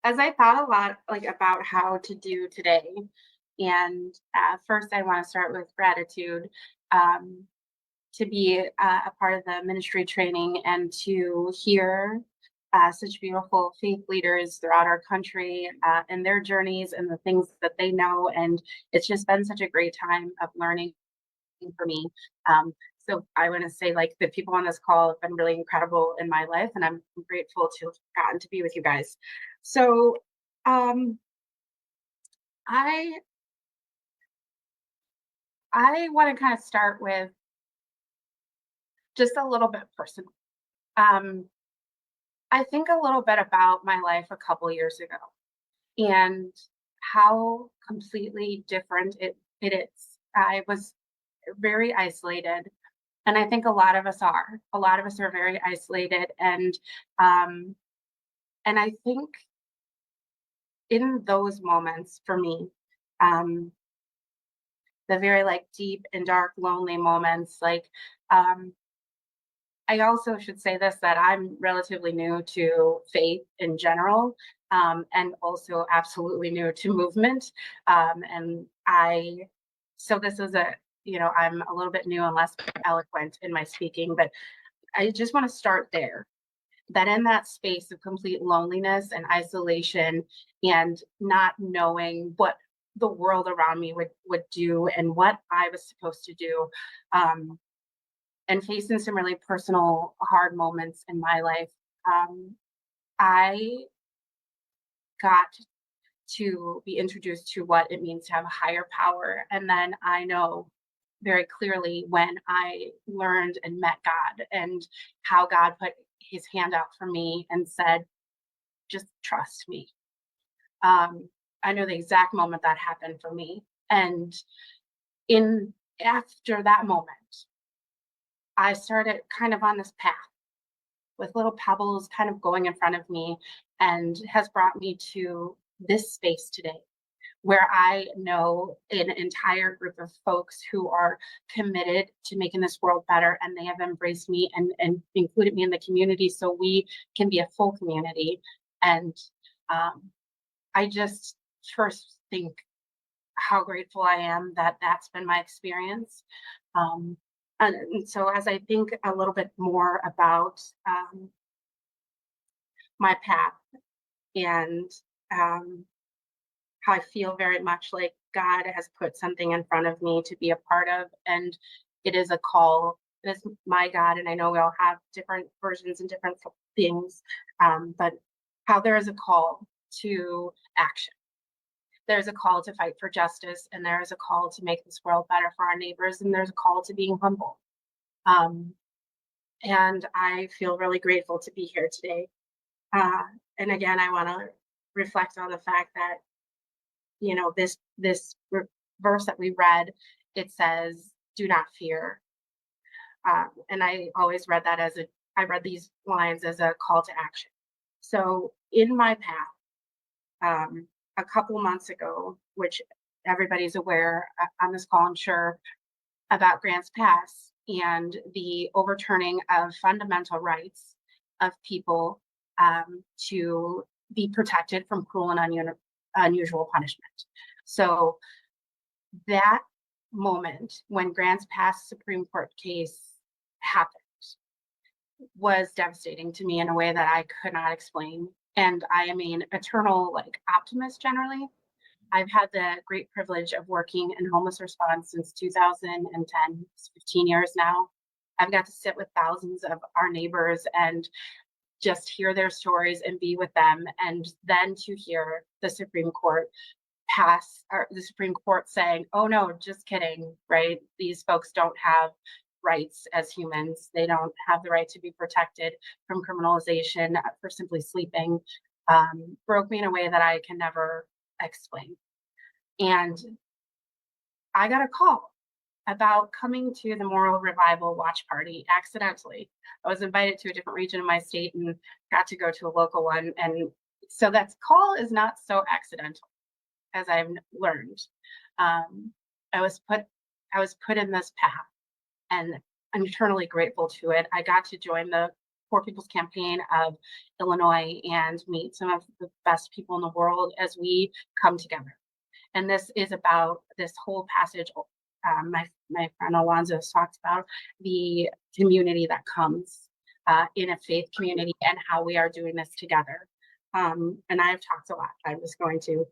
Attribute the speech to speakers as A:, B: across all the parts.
A: As I thought a lot like about how to do today, and first I want to start with gratitude um, to be a part of the ministry training and to hear such beautiful faith leaders throughout our country and their journeys and the things that they know. And it's just been such a great time of learning for me. Um, so I want to say like the people on this call have been really incredible in my life, and I'm grateful to have gotten to be with you guys. So um, I I want to kind of start with just a little bit personal. Um, I think a little bit about my life a couple years ago and how completely different it is. I was very isolated, and I think a lot of us are. A lot of us are very isolated, um, and I think in those moments for me, um, the very like deep and dark, lonely moments, um, I also should say this that I'm relatively new to faith in general, and also absolutely new to movement. And so this is I'm a little bit new and less eloquent in my speaking, but I just want to start there. That in that space of complete loneliness and isolation and not knowing what the world around me would do and what I was supposed to do, um, and facing some really personal hard moments in my life, um, I got to be introduced to what it means to have a higher power. And then I know very clearly when I learned and met God and how God put his hand out for me and said, just trust me. Um, I know the exact moment that happened for me. And in after that moment, I started kind of on this path with little pebbles kind of going in front of me and has brought me to this space today where I know an entire group of folks who are committed to making this world better, and they have embraced me and included me in the community so we can be a full community. And um, I just first think how grateful I am that that's been my experience. Um, and so as I think a little bit more about my path and um, how I feel very much like God has put something in front of me to be a part of. And it is a call. It is my God. And I know we all have different versions and different things, but how there is a call to action. There's a call to fight for justice, and there is a call to make this world better for our neighbors, and there's a call to being humble. Um, and I feel really grateful to be here today. Uh, and again, I want to reflect on the fact that this verse that we read, it says, "Do not fear," and I always read that as I read these lines as a call to action. So in my path, a couple months ago, which everybody's aware on this call, I'm sure, about Grants Pass and the overturning of fundamental rights of people to be protected from cruel and unusual punishment. So that moment when Grants Pass Supreme Court case happened was devastating to me in a way that I could not explain. And I am an eternal like optimist generally. I've had the great privilege of working in homeless response since 2010, it's 15 years now. I've got to sit with thousands of our neighbors and just hear their stories and be with them. And then to hear the Supreme Court pass, or the Supreme Court saying, oh no, just kidding, right? These folks don't have rights as humans. They don't have the right to be protected from criminalization for simply sleeping, broke me in a way that I can never explain. And I got a call about coming to the Moral Revival Watch Party accidentally. I was invited to a different region of my state and got to go to a local one. And so that call is not so accidental as I've learned. Um, I was put in this path, and I'm eternally grateful to it. I got to join the Poor People's Campaign of Illinois and meet some of the best people in the world as we come together. And this is about this whole passage. My friend Alonzo has talked about the community that comes in a faith community and how we are doing this together. And I've talked a lot. I'm just going to,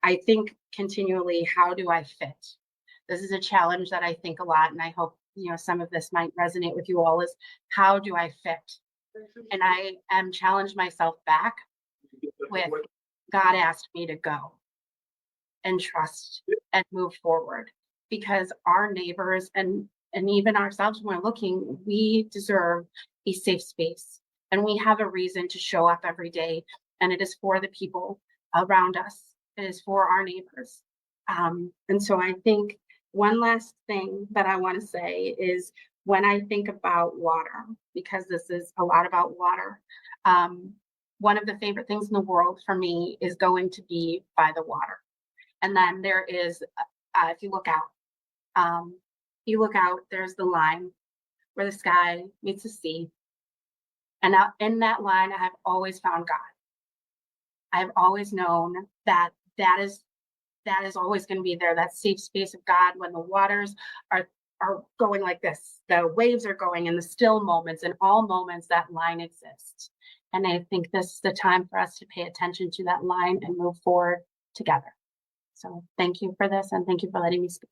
A: I think continually, how do I fit? This is a challenge that I think a lot, and I hope some of this might resonate with you all. Is how do I fit? And I am challenged myself back with God asked me to go and trust and move forward, because our neighbors and even ourselves, when we're looking, we deserve a safe space, and we have a reason to show up every day, and it is for the people around us. It is for our neighbors. And so I think one last thing that I want to say is, when I think about water, because this is a lot about water, one of the favorite things in the world for me is going to be by the water. And then there is, if you look out, there's the line where the sky meets the sea. And out in that line, I have always found God. I have always known that is always going to be there, that safe space of God when the waters are going like this, the waves are going, in the still moments, in all moments, that line exists. And I think this is the time for us to pay attention to that line and move forward together. So thank you for this, and thank you for letting me speak.